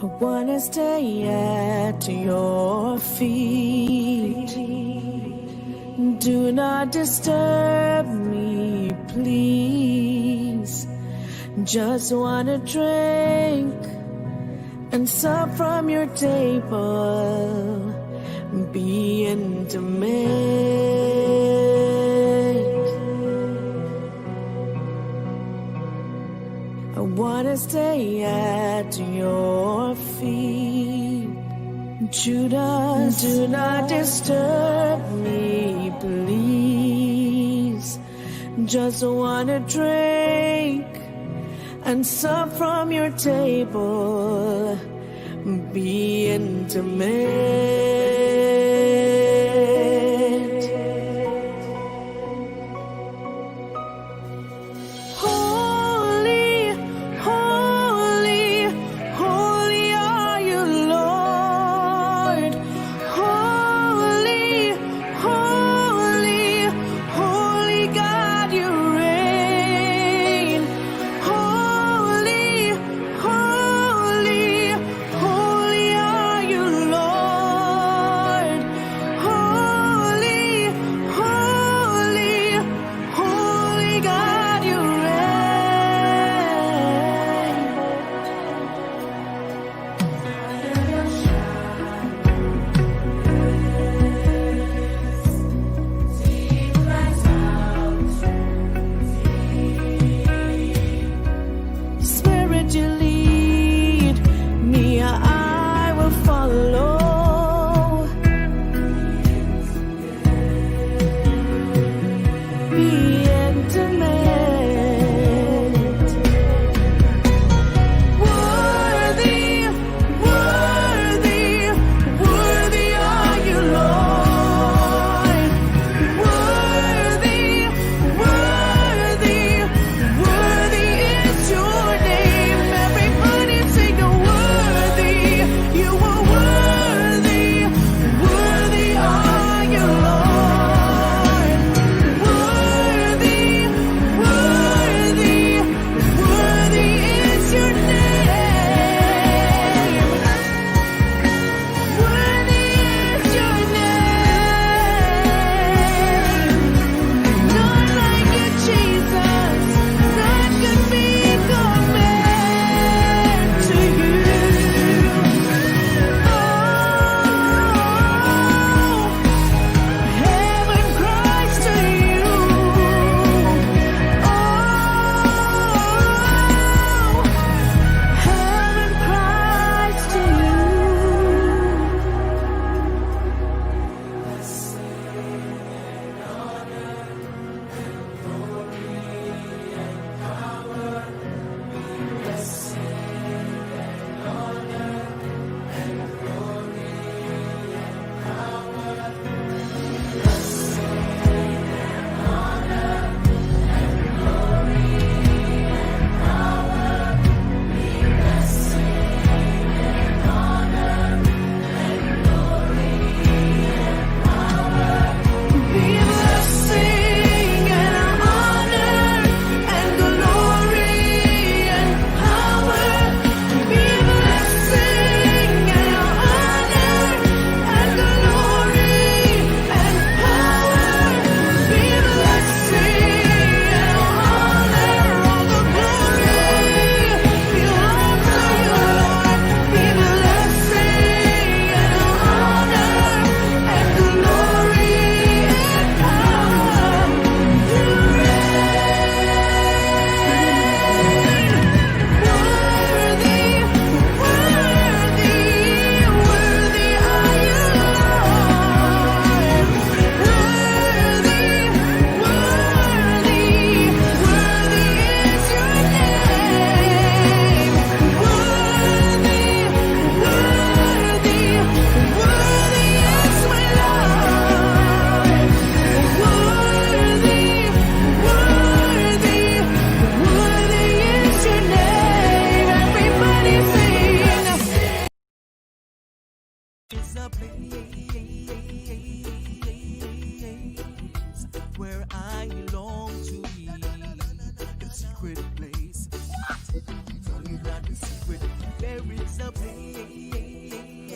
I wanna stay at your feet. Do not disturb me, please. Just wanna drink and sup from your table. Be intimate. I wanna stay at your feet. Judas, do not disturb me, please. Just wanna drink and sup from your table. Be intimate.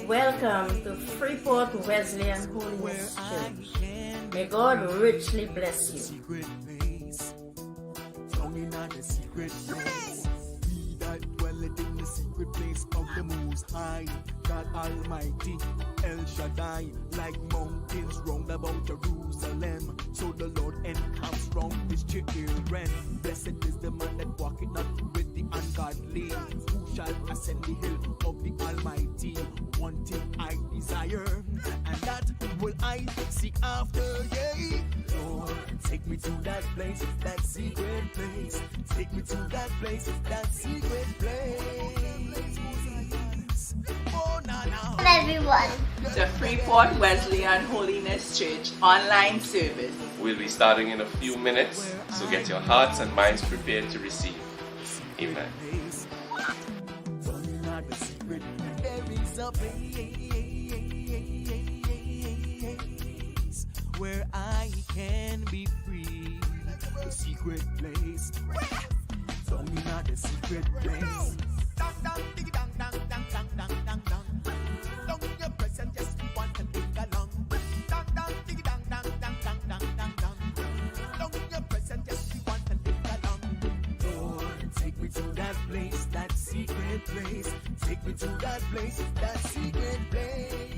Welcome to Freeport Wesleyan Holiness Church. May God richly bless you. That dwelleth in the secret place of the Most High, God Almighty, El Shaddai, like mountains round about Jerusalem. So the Lord encamps round his children. Blessed is the man that walketh not with the ungodly, who shall ascend the hill of the Almighty. One thing I desire, and that will I seek after, yea. Lord, take me to that place, that secret place. Take me to that place, that secret place. Oh, na na. Everyone. The Freeport Wesleyan Holiness Church online service. We'll be starting in a few minutes, so get your hearts and minds prepared to receive. Amen. There is a place where I can be free. The secret place. Down in the secret place. Down, down, diggy, down, down, down, down, down, down, down. Down in your presence, just we want to dig along. Down, down, diggy, down, down, down, down, down, down, down. Down in your presence, just we want to dig along. Lord, take me to that place, that secret place. Take me to that place, that secret place.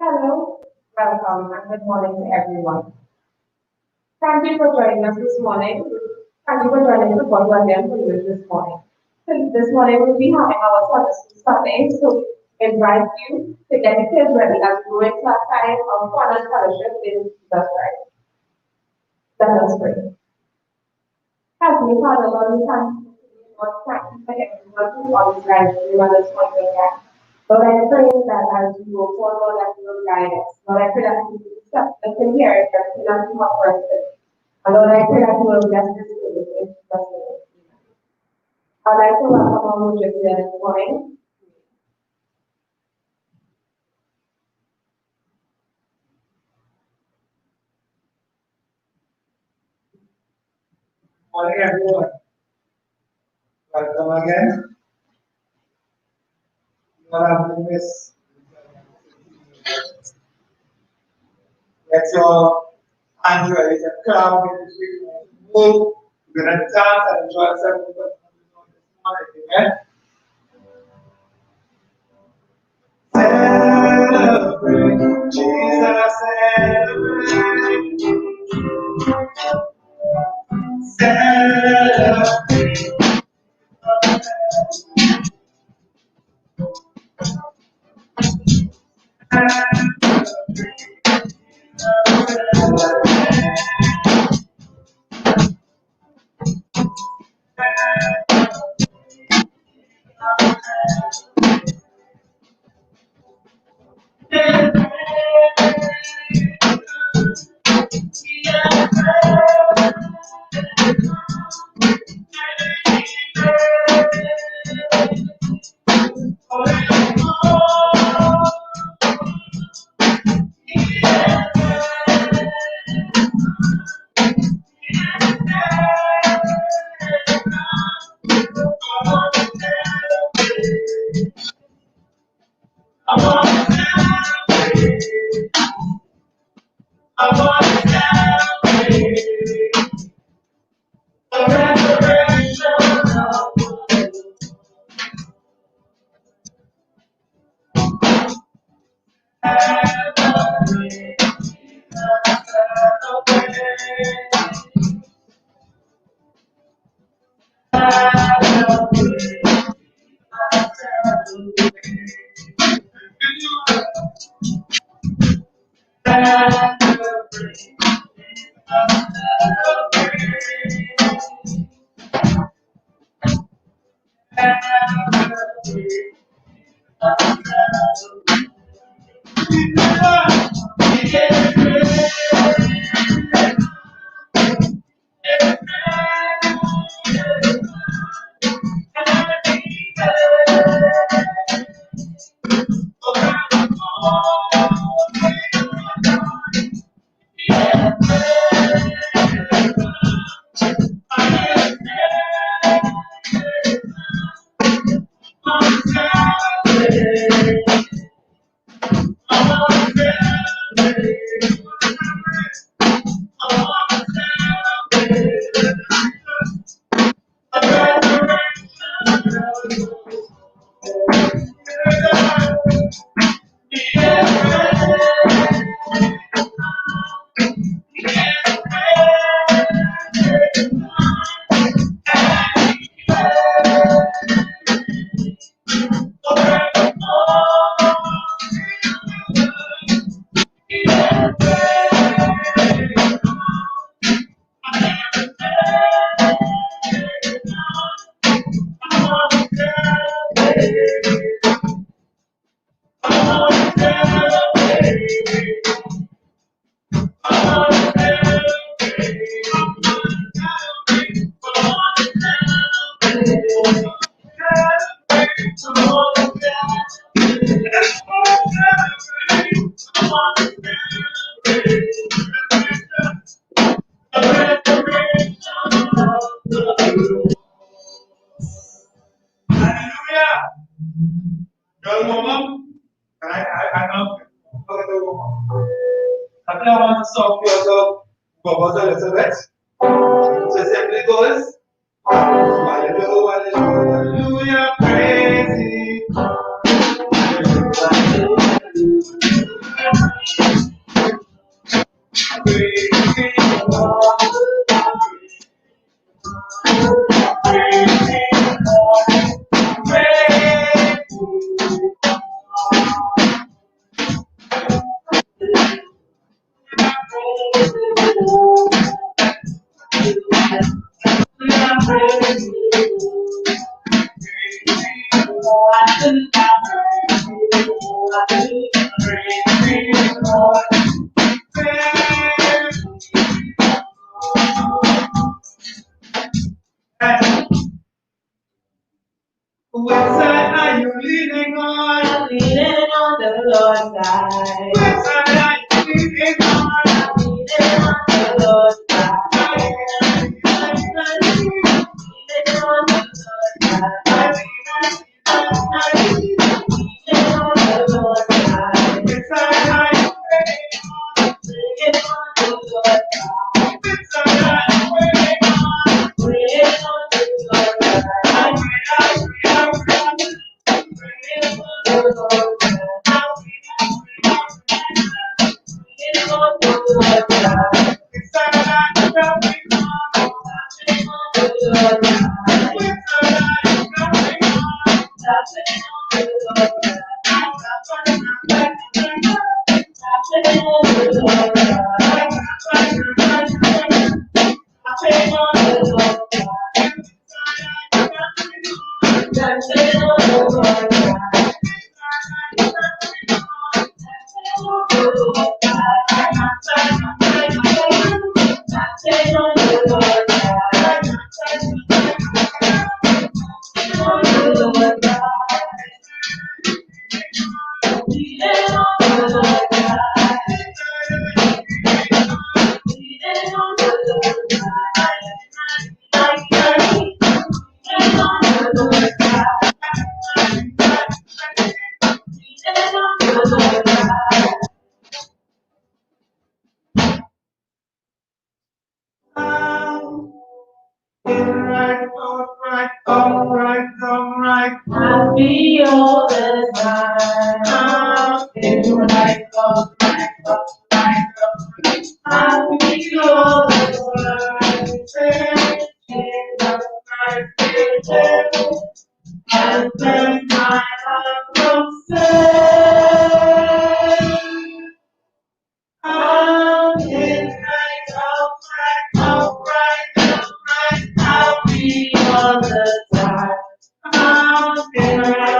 Hello, welcome, and good morning to everyone. Thank you for joining us this morning. Thank you for joining the Wesleyan Holiness this morning. Since this morning we'll be having our Sunday, so we invite you to get your kids ready as we go into our time of fun and fellowship in Jesus Christ. Let us pray. Heavenly Father, Lord, we thank you for everyone who always guides you at this point in time. Lord, I pray that as we go forward, Lord, that you will guide us. Lord, I pray that you will accept us in here, that you will not come up for us. And Lord, I pray that you will bless this day in Jesus' name. I'd like to welcome our worship here this morning. Morning, everyone. Welcome again. You are having this. Get your hands ready to clap, get the street move. You're going to dance and enjoy yourself this morning. Amen. Celebrate Jesus, celebrate. Celebrate. And I want to song you also bubbles a little bit. So simply goes. Hallelujah, hallelujah, praise Him. Praise Him, Lord. Praise Him, Lord. Praise Which side are you leaning on? I'm leaning on the Lord's side. Which side are you leaning on? I'm leaning on the Lord's side. Leaning on the Lord's side. Leaning on the Lord's side. Which side are you Leaning on the Lord's side. Which side are you leaning on? Leaning on the Lord's side. Happy all the time. Happy all the time. And then my heart will say, I'm in right, happy all the time. I'm in right,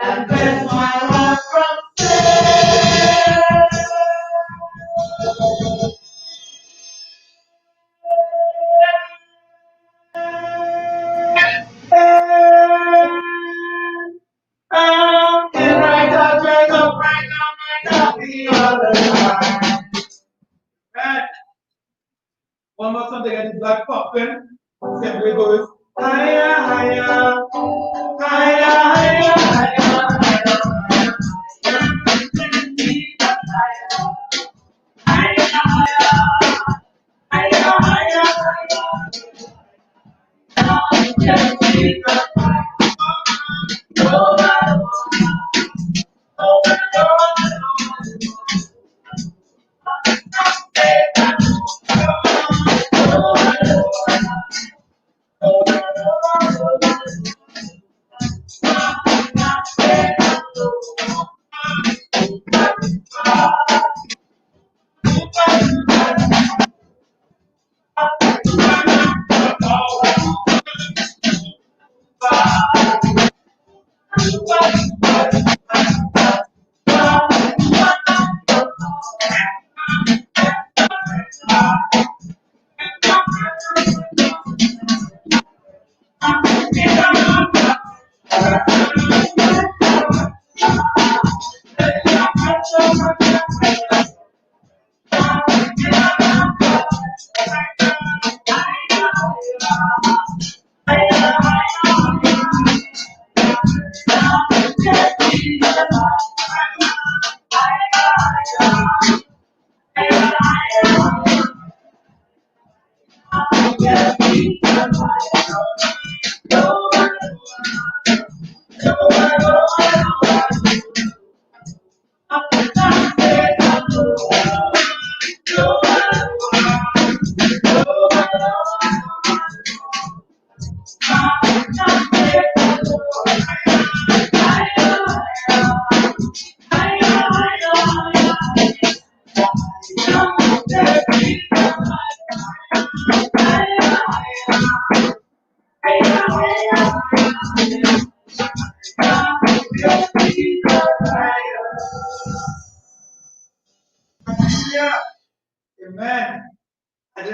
and bless my heart from one more time, they get the black popping. Simply goes higher, higher, higher, higher,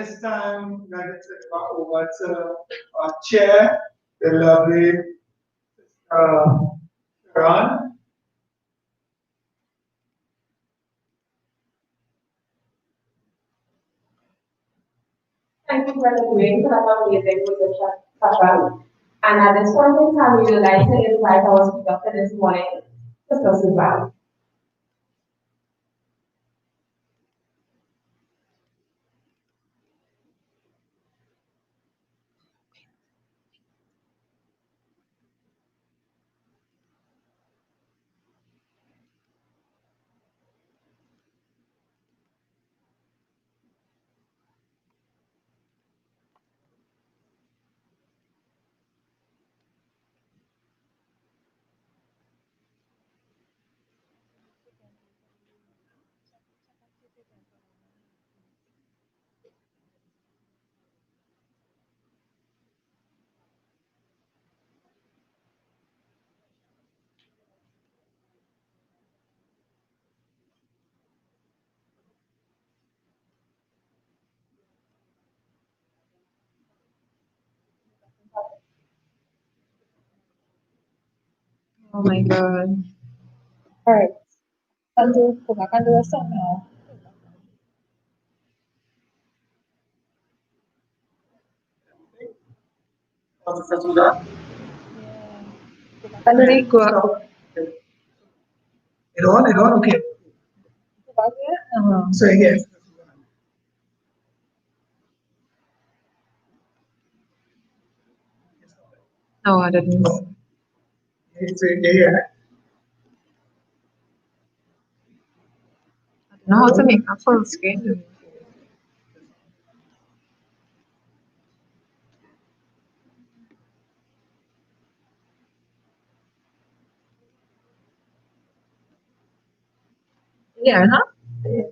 this time, we're going to turn it over to our chair, the lovely Ron. Thank you for doing that amazing session. And at this point in time, we would like to invite our speaker for this morning, Mr. Suzanne. Oh my god. Alright. Kung akan do a song now. Mr. Sudan. Akan do ko. It on, okay. So, yes. No, I didn't. It's yeah. I don't know how to make a full screen. Yeah, huh?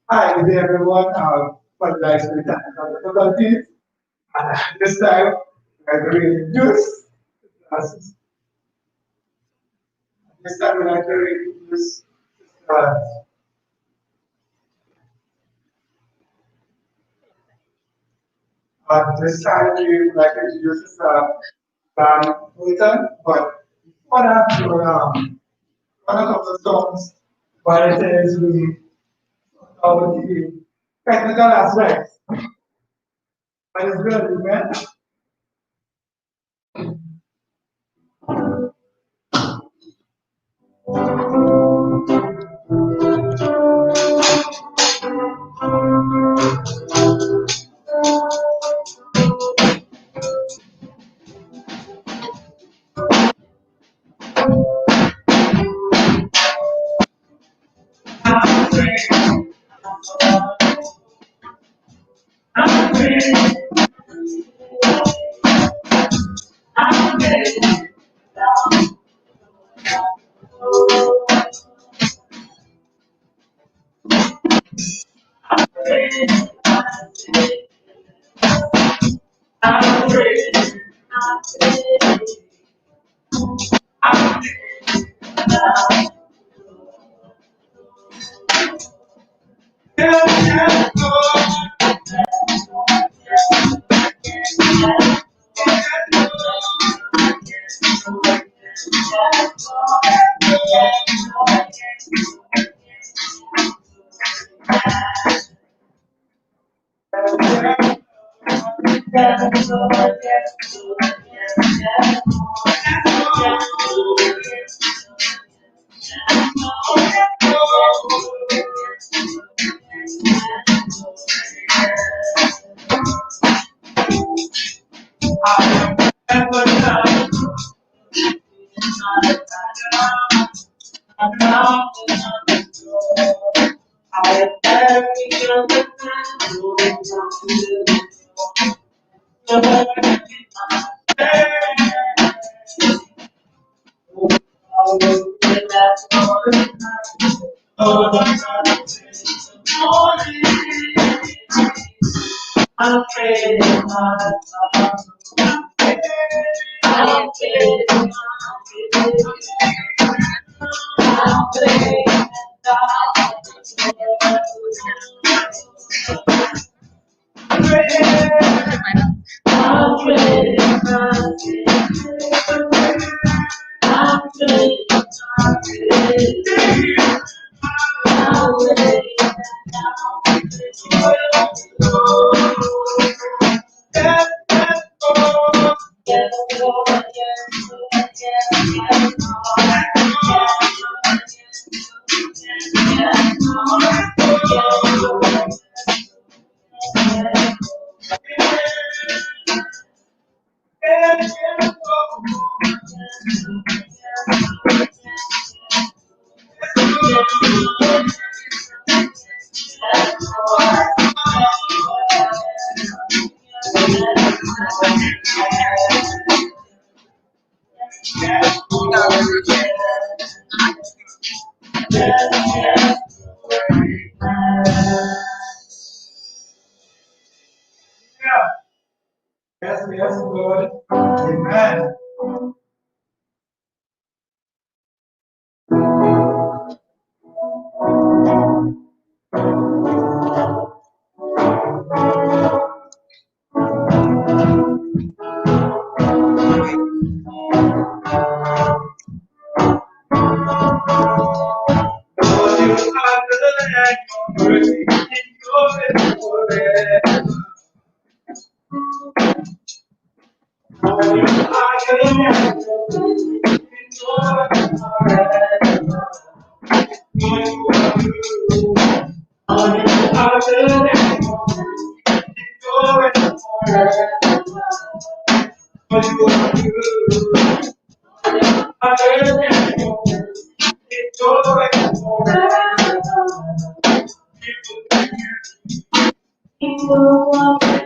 Hi, good day, everyone. Apologize for the technical difficulties. This time, we're going to reintroduce classes. This time, we're going to reintroduce uh, this time, we would like to introduce Dan Fulton, but before that, one of the songs, what it is, we about the technical aspects. But it's good, man. Yes, yes, Lord. Amen. Lord, you are good and your mercy endureth forever. Lord, you are good and your mercy endureth forever. Lord, you are good. Lord, you are good and your mercy endureth forever. Lord, you are good. I good and your mercy endureth forever. People walk with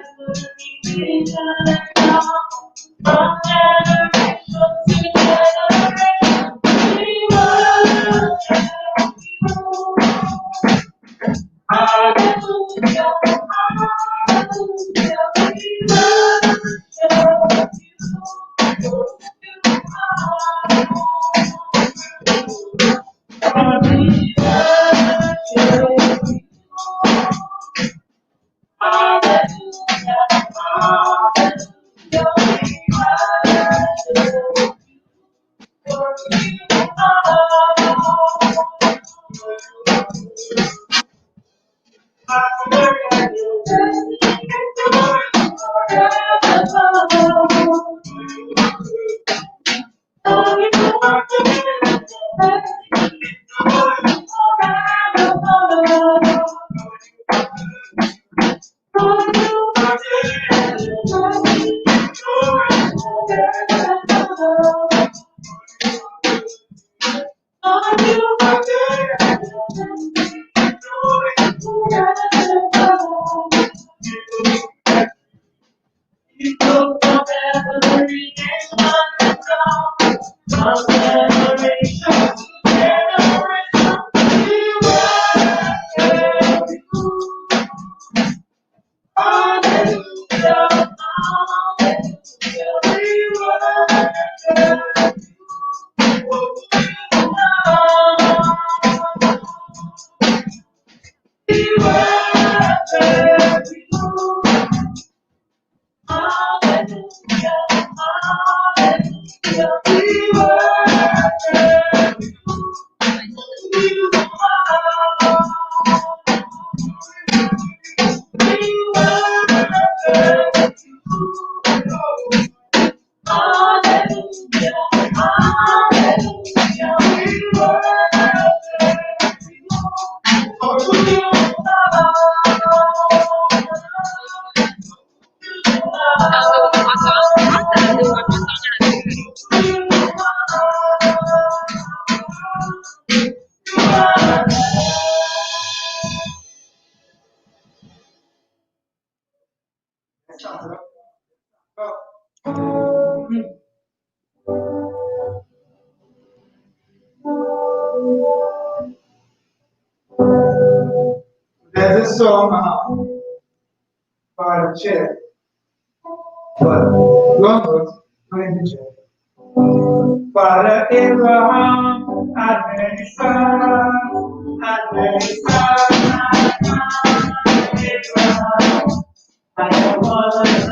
me, from generation to generation, we worship you. Hallelujah, hallelujah, we worship you. We worship you. Hallelujah, hallelujah, we worship There's a song called Check, but Longos playing the check. Father Abraham, America, Abraham, I was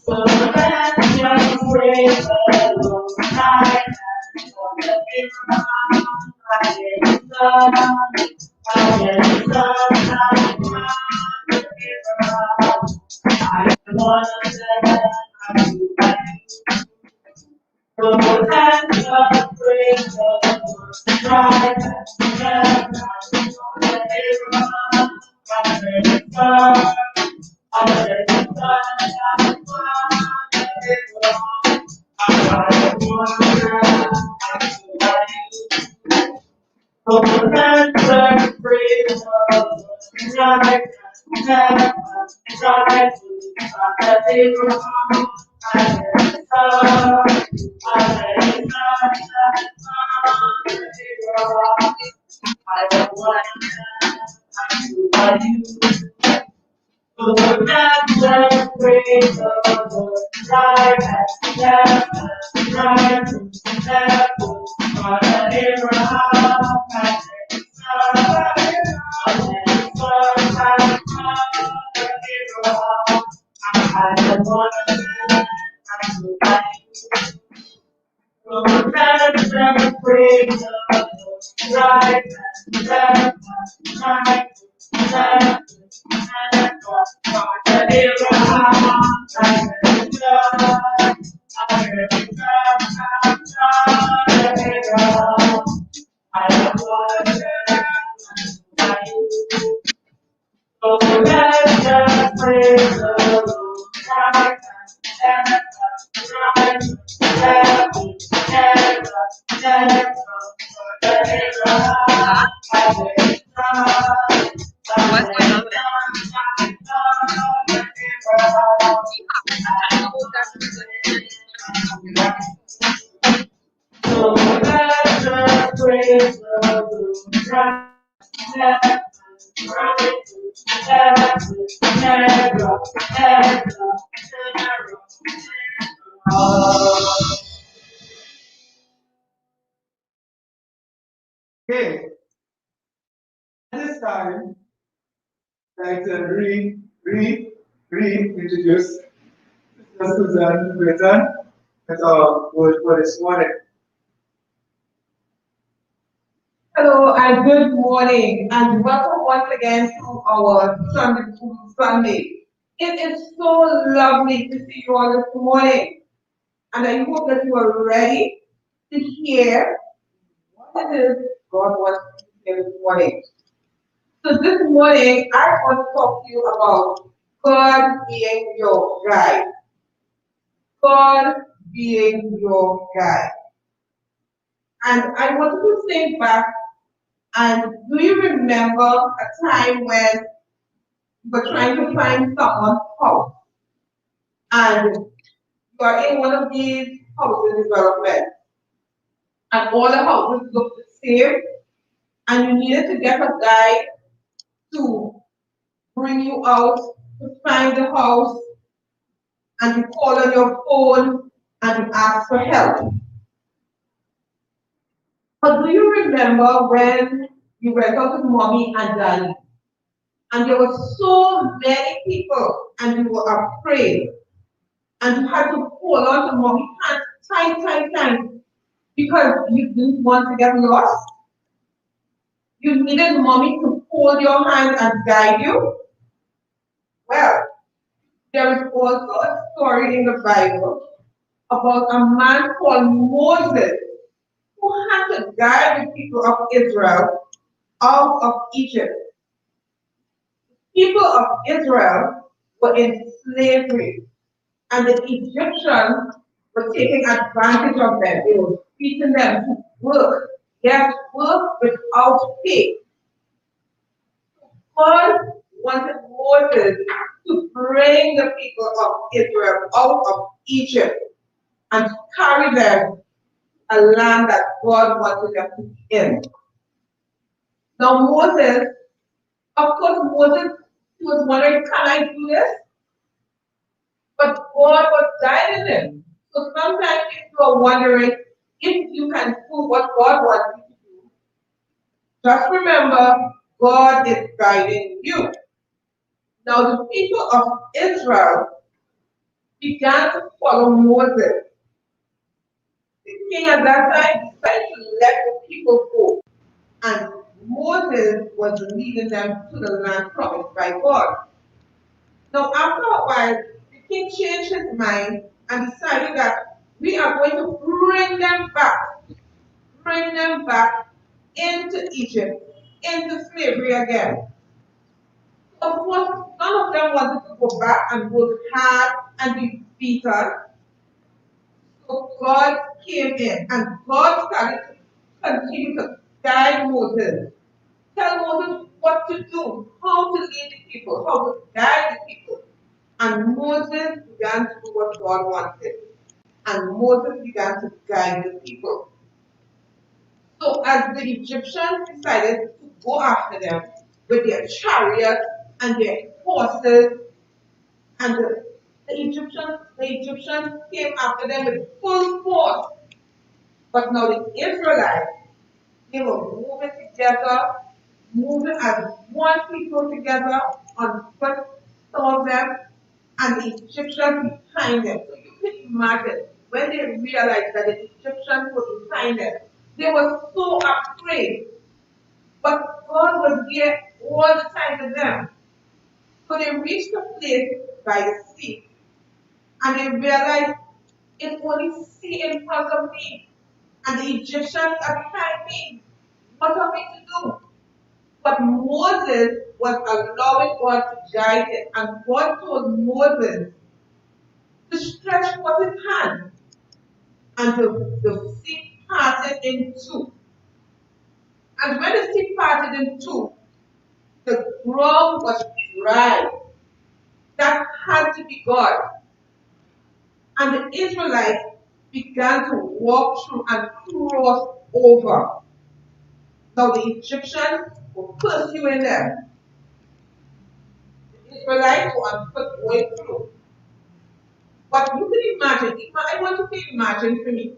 so that young praise the Lord, I Okay, at this time, I'd like to reintroduce Mr. Susan Britton as our word for this morning. Hello and good morning and welcome once again to our Sunday School Sunday. It is so lovely to see you all this morning and I hope that you are ready to hear what it is God wants to hear this morning. So this morning I want to talk to you about God being your guide. God being your guide. And I want you to think back and do you remember a time when you were trying to find someone's house and you are in one of these housing developments and all the houses look the same and you needed to get a guide to bring you out to find the house and you call on your phone and you ask for help. But do you remember when you went out with mommy and daddy and there were so many people and you were afraid and you had to hold on to mommy hands tight because you didn't want to get lost? You needed mommy to hold your hand and guide you? Well, there is also a story in the Bible about a man called Moses who had to guide the people of Israel out of Egypt. People of Israel were in slavery and the Egyptians were taking advantage of them. They were teaching them to work, yet work without pay. God wanted Moses to bring the people of Israel out of Egypt and carry them a land that God wanted them to be in. Now Moses, of course, Moses, he was wondering, can I do this? But God was guiding him. So sometimes if you are wondering if you can do what God wants you to do, just remember God is guiding you. Now the people of Israel began to follow Moses. The king at that time decided to let the people go. And Moses was leading them to the land promised by God. Now, after a while, the king changed his mind and decided that we are going to bring them back into Egypt, into slavery again. Of course, none of them wanted to go back and work hard and be beaten. So God came in and God started to continue to guide Moses. Tell Moses what to do, how to lead the people, how to guide the people. And Moses began to do what God wanted. And Moses began to guide the people. So as the Egyptians decided to go after them with their chariots and their horses, and the Egyptians came after them with full force. But now the Israelites, they were moving together, moving as one people together on foot, some of them, and the Egyptians behind them. So you can imagine when they realized that the Egyptians were behind them, they were so afraid. But God was there all the time with them. So they reached a place by the sea, and they realized it's only sea in front of me, and the Egyptians are behind me. What are we to do? But Moses was allowing God to guide him, and God told Moses to stretch forth his hand, and the sea parted in two. And when the sea parted in two, the ground was dry. That had to be God. And the Israelites began to walk through and cross over. Now the Egyptians were pursuing them. The Israelites were on foot going through. But you can imagine, I want you to imagine for me,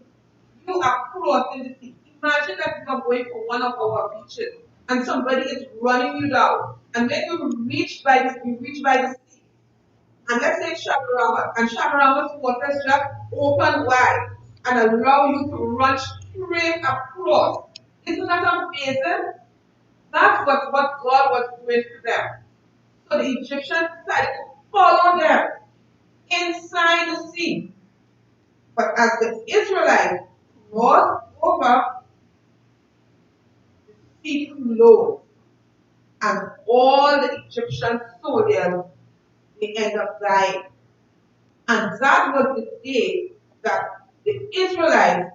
you are crossing the sea. Imagine that you are going for one of our beaches and somebody is running you down. And when you reach by the sea, and let's say Shabarama, and Shabarama's waters just open wide and allow you to run straight across. Isn't that amazing? That's what God was doing to them. So the Egyptians decided to follow them inside the sea. But as the Israelites crossed over, the sea flowed, and all the Egyptian soldiers, they end up dying. And that was the day that the Israelites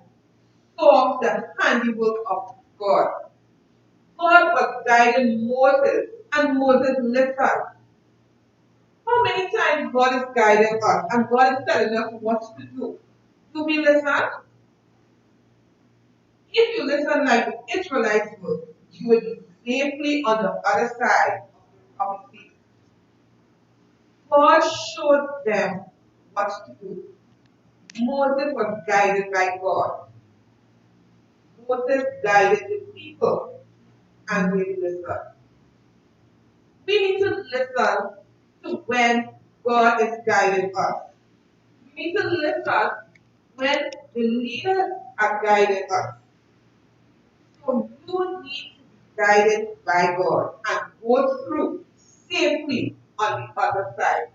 saw the handiwork of God. God was guiding Moses, and Moses listened. How many times God is guiding us and God is telling us what to do? Do we listen? If you listen like the Israelites would, you would be safely on the other side of the sea. God showed them what to do. Moses was guided by God. Moses guided the people, and we listened. We need to listen to when God is guiding us. We need to listen when the leaders are guiding us. So you need to be guided by God and go through safely on the other side.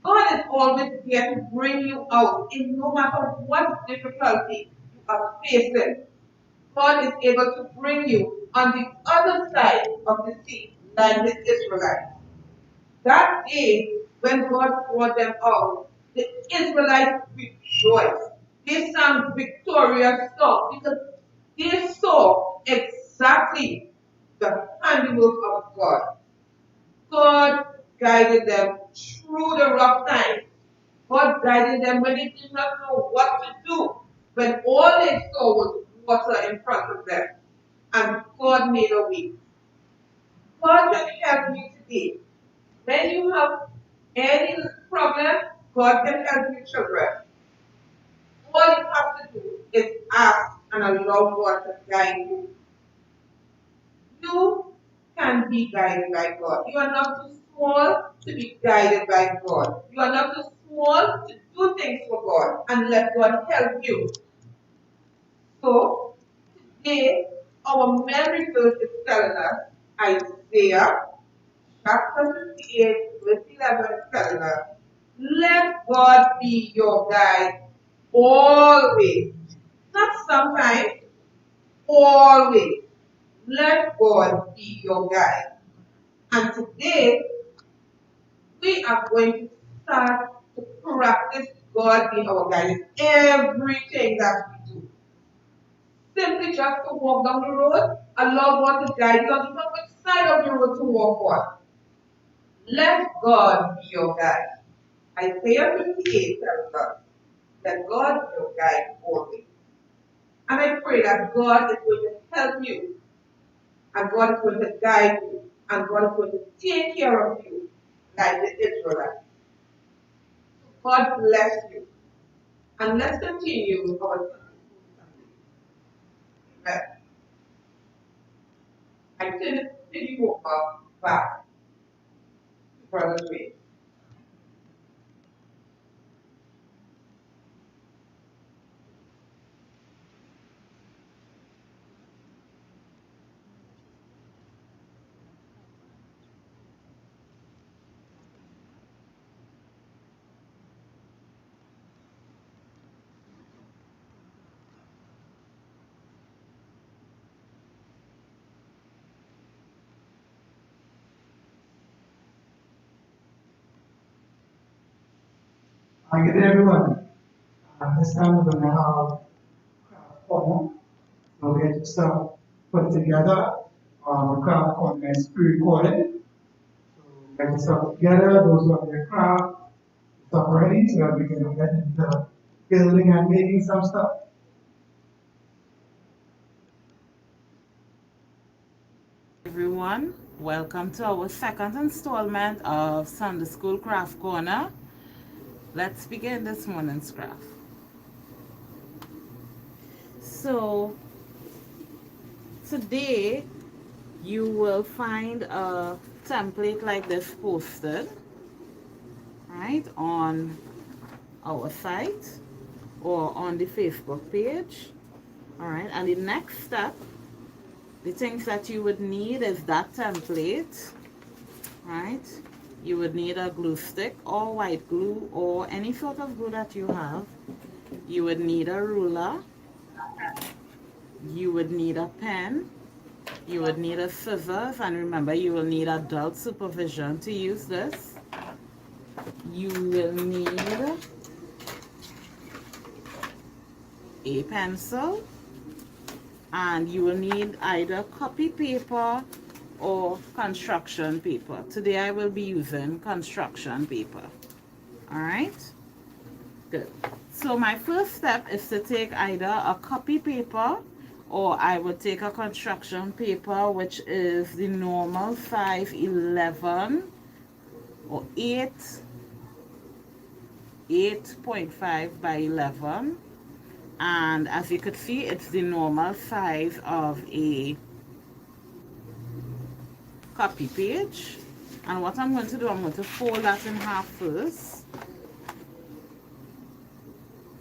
God is always there to bring you out in no matter what difficulty you are facing. God is able to bring you on the other side of the sea like the Israelites. That day when God brought them out, the Israelites rejoiced. They sang victorious song because they saw exactly the handiwork of God. God guided them through the rough times. God guided them them when they did not know what to do, when all they saw was water in front of them, and God made a way. God can help you today. When you have any problem, God can help you, children. All you have to do is ask and allow God to guide you. You can be guided by God. You are not too small to be guided by God. You are not too small to do things for God and let God help you. So, today, our memory verse is telling us, Isaiah chapter 58, verse 11 is telling us, let God be your guide always. Not sometimes, always. Let God be your guide. And today, we are going to start to practice God being our guide in everything that we do. Simply just to walk down the road, allow God to guide you on which side of the road to walk on. Let God be your guide. Isaiah 58 tells us that God is your guide always. And I pray that God is going to help you, and God is going to guide you, and God is going to take care of you like the Israelites. God bless you. And let's continue our Sunday school Sunday. Amen. I turn the city over back to Brother Dwayne. Hi, good day, everyone. This time we're going to have craft corner. So we're going to start put together the craft corner is pre-recorded. So we're going to start together. Those who have their craft stuff ready so that we can get into building and making some stuff. Everyone, welcome to our second installment of Sunday School Craft Corner. Let's begin this morning's craft. So today you will find a template like this posted right on our site or on the Facebook page. All right, and the next step, the things that you would need is that template, right? You would need a glue stick or white glue or any sort of glue that you have. You would need a ruler. You would need a pen. You would need a scissors, and remember you will need adult supervision to use this. You will need a pencil, and you will need either copy paper or construction paper. Today I will be using construction paper. All right, good. So my first step is to take either a copy paper or I would take a construction paper, which is the normal size 11 or 8.5 by 11. And as you could see, it's the normal size of a copy page. And what I'm going to do, I'm going to fold that in half first.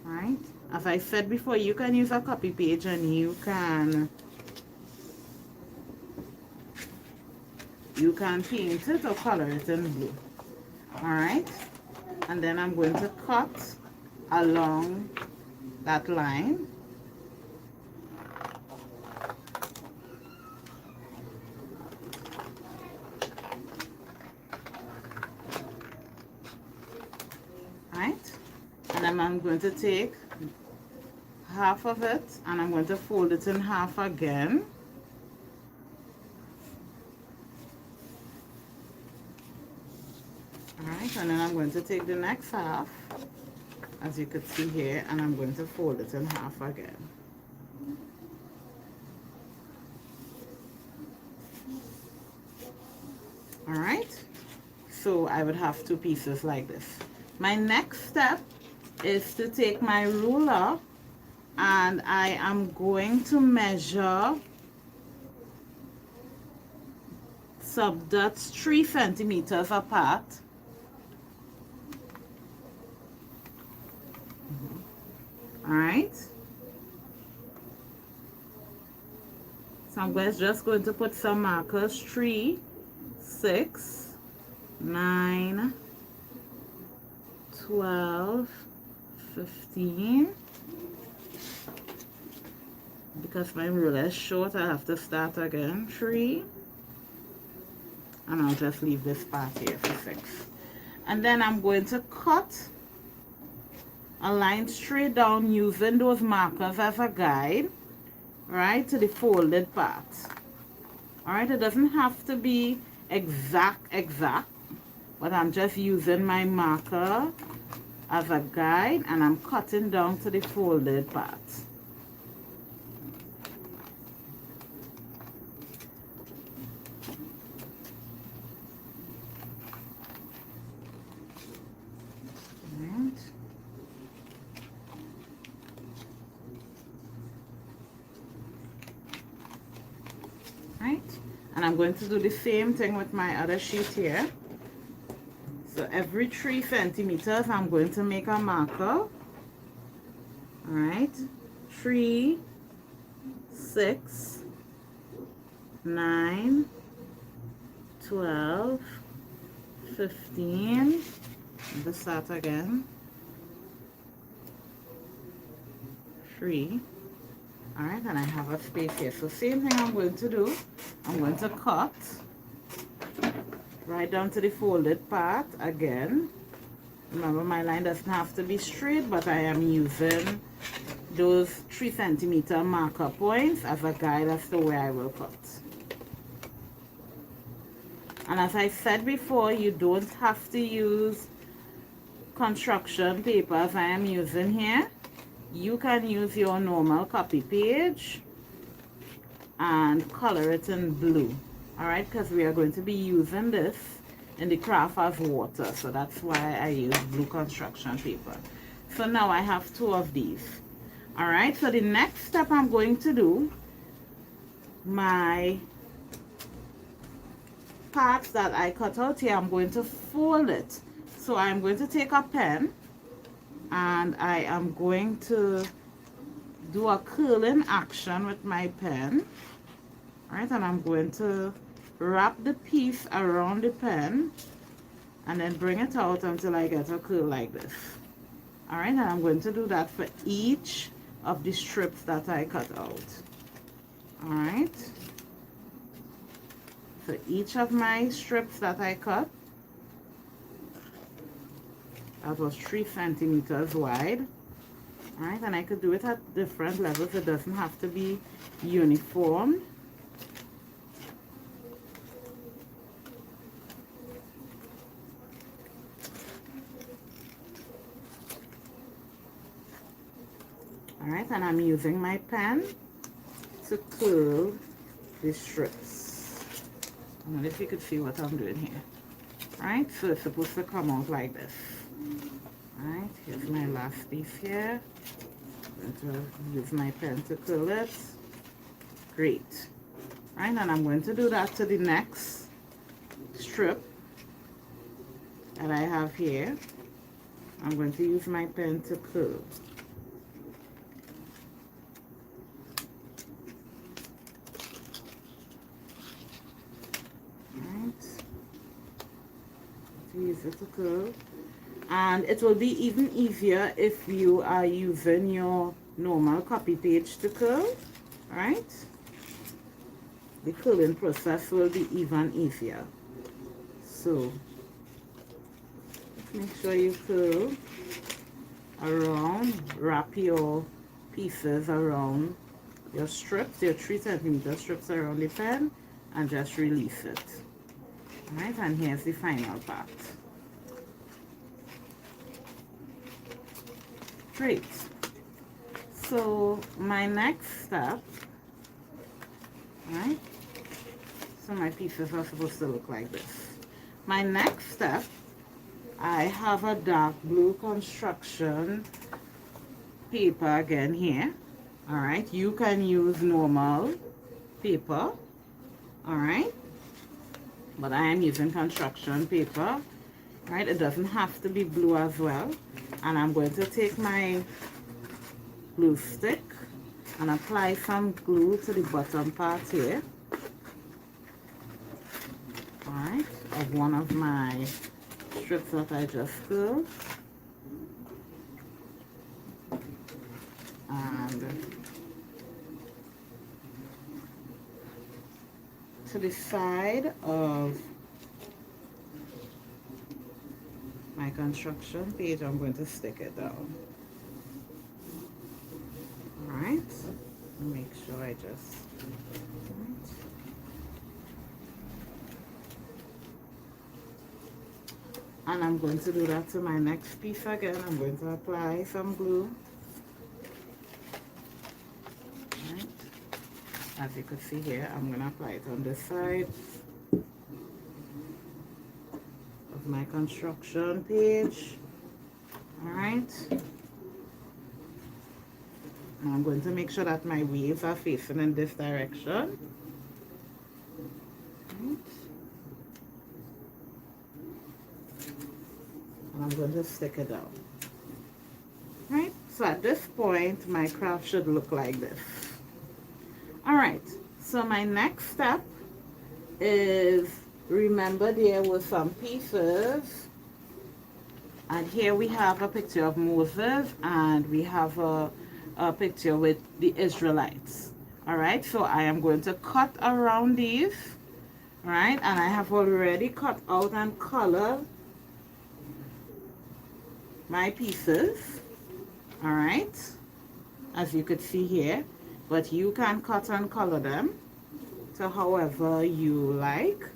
Right? As I said before, you can use a copy page and you can paint it or color it in blue. Alright? And then I'm going to cut along that line. Right? And then I'm going to take half of it and I'm going to fold it in half again. Alright, and then I'm going to take the next half as you could see here, and I'm going to fold it in half again. All right, so I would have 2 pieces like this. My next step is to take my ruler, and I am going to measure subdots 3 centimeters apart. All right, so I'm just going to put some markers: 3, 6, 9, 12, 15. Because my ruler is short, I have to start again. 3, and I'll just leave this part here for 6. And then I'm going to cut a line straight down using those markers as a guide, right, to the folded part. All right, it doesn't have to be exact, but I'm just using my marker as a guide, and I'm cutting down to the folded part. And I'm going to do the same thing with my other sheet here. So every 3 centimeters, I'm going to make a marker. All right, 3, 6, 9, 12, 15. Let's start again. 3. All right, and I have a space here. So same thing I'm going to do. I'm going to cut right down to the folded part again. Remember, my line doesn't have to be straight, but I am using those 3 centimeter marker points as a guide as to where I will cut. And as I said before, you don't have to use construction paper as I am using here. You can use your normal copy page and color it in blue, all right, because we are going to be using this in the craft as water, so that's why I use blue construction paper. So now I have 2 of these. All right, so the next step I'm going to do, my parts that I cut out here, I'm going to fold it. So I'm going to take a pen, and I am going to do a curling action with my pen. All right, and I'm going to wrap the piece around the pen and then bring it out until I get a curl like this. All right, and I'm going to do that for each of the strips that I cut out. All right, for each of my strips that I cut, that was 3 centimeters wide. All right, and I could do it at different levels. It doesn't have to be uniform. All right, and I'm using my pen to curl the strips. I don't know if you could see what I'm doing here. All right, so it's supposed to come out like this. All right, here's my last piece here. I'm going to use my pen to curl it. Great. All right, and I'm going to do that to the next strip that I have here. I'm going to use my pen to curl. Use it to curl, and it will be even easier if you are using your normal copy page to curl. All right, the curling process will be even easier. So make sure you curl around, wrap your pieces around your strips, your 3 centimeter strips around the pen, and just release it. Alright, and here's the final part. Great. So my next step, right? So my pieces are supposed to look like this. My next step, I have a dark blue construction paper again here. All right, you can use normal paper, all right, but I am using construction paper, right? It doesn't have to be blue as well. And I'm going to take my glue stick and apply some glue to the bottom part here, all right, of one of my strips that I just filled. And to the side of my construction page, I'm going to stick it down. All right, make sure I just, and I'm going to do that to my next piece again. I'm going to apply some glue. All right. As you can see here, I'm going to apply it on this side of my construction page. All right. And I'm going to make sure that my wheels are facing in this direction. Right. And I'm going to stick it down. Right. So at this point, my craft should look like this. All right. So my next step is, remember there were some pieces, and here we have a picture of Moses, and we have a picture with the Israelites. All right, so I am going to cut around these, right? And I have already cut out and colored my pieces, all right, as you could see here, but you can cut and color them to however you like,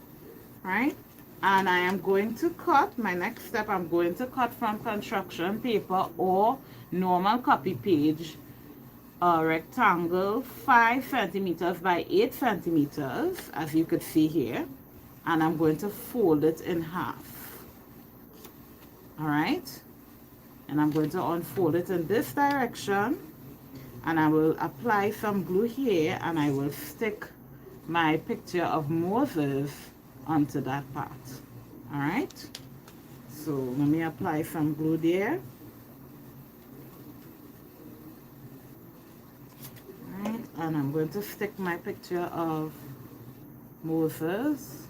right? And I am going to cut, my next step, I'm going to cut from construction paper or normal copy page, a rectangle 5 centimeters by 8 centimeters, as you could see here, and I'm going to fold it in half. All right, and I'm going to unfold it in this direction, and I will apply some glue here, and I will stick my picture of Moses onto that part. All right, so let me apply some glue there. All right, and I'm going to stick my picture of Moses.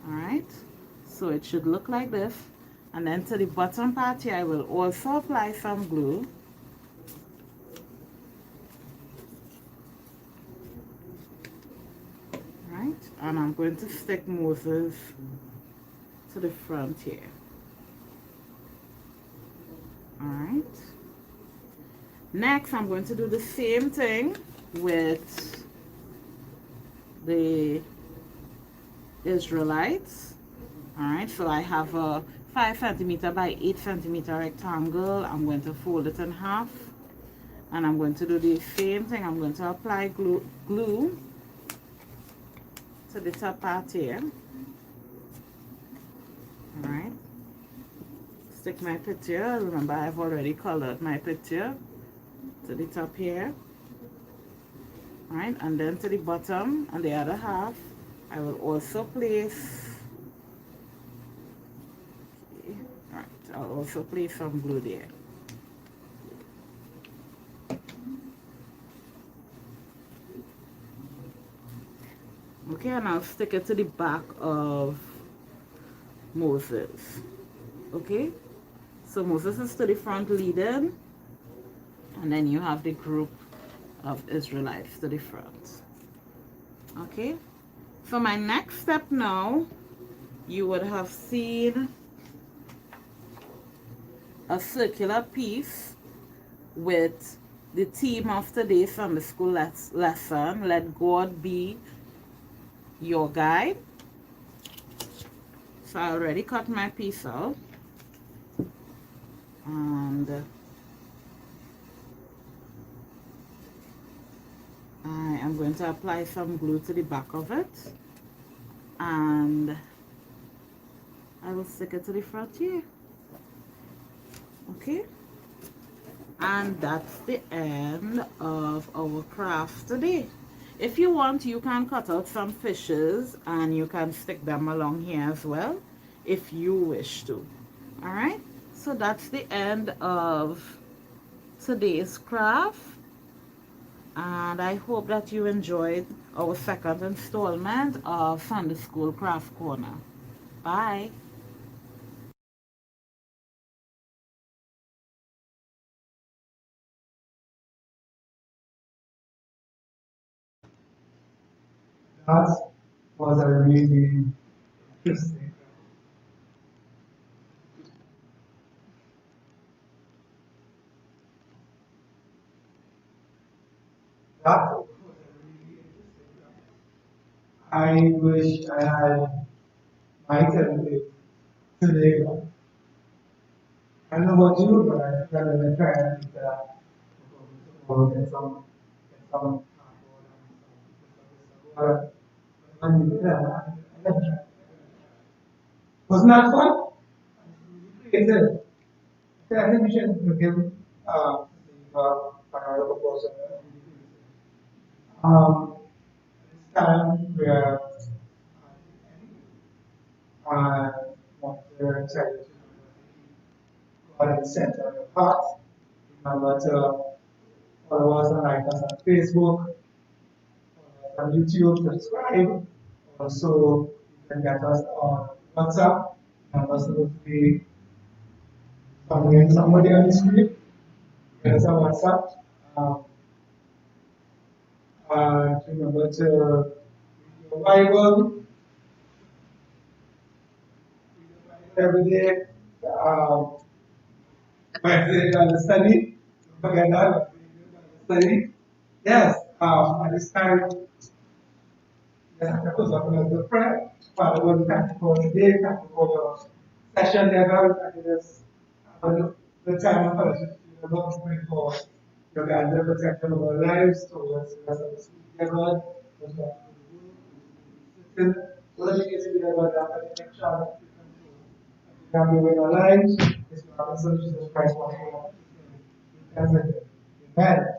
All right, so it should look like this. And then to the bottom part here, I will also apply some glue. Right, and I'm going to stick Moses to the front here. All right. Next, I'm going to do the same thing with the Israelites. All right, so I have a 5 centimeter by 8 centimeter rectangle. I'm going to fold it in half, and I'm going to do the same thing. I'm going to apply glue to the top part here. All right, stick my picture. Remember, I've already colored my picture to the top here. All right, and then to the bottom and the other half, I will also place. All right, I'll also place some glue there. Okay, and I'll stick it to the back of Moses. Okay, so Moses is to the front leading, and then you have the group of Israelites to the front. Okay, so my next step now, you would have seen a circular piece with the theme of today from the school lesson, Let God Be Your Guide. So I already cut my piece out. to apply some glue to the back of it, and I will stick it to the front here. Okay, and that's the end of our craft today. If you want, you can cut out some fishes and you can stick them along here as well if you wish to. All right, so that's the end of today's craft, and I hope that you enjoyed our second installment of Sunday School Craft Corner. Bye. That was a really interesting. That was a really interesting. I wish I had my template today. I don't know what you, but I'm gonna try and do that. Or get some and wasn't that fun? Creative. So I think we should give another person. This time we are want to excited to God in the center of your heart. Remember to follow us and like us on Facebook, on YouTube, subscribe. Also, you can get us on WhatsApp. And also to be somebody on the screen. Get us on WhatsApp. Remember to read your Bible every day. Wednesday Bible study. Don't forget that. Study. Yes. At this time, yes, I propose a prayer. Father God, thank you for today. Thank you for your session, dear God. Thank you the time of fellowship. You Lord, to pray for your guidance and protection of our lives towards the rest of the school, dear God. So that we can see, dear God, after the next child, we have you in our lives. It's our Son Jesus Christ, our Lord. Amen.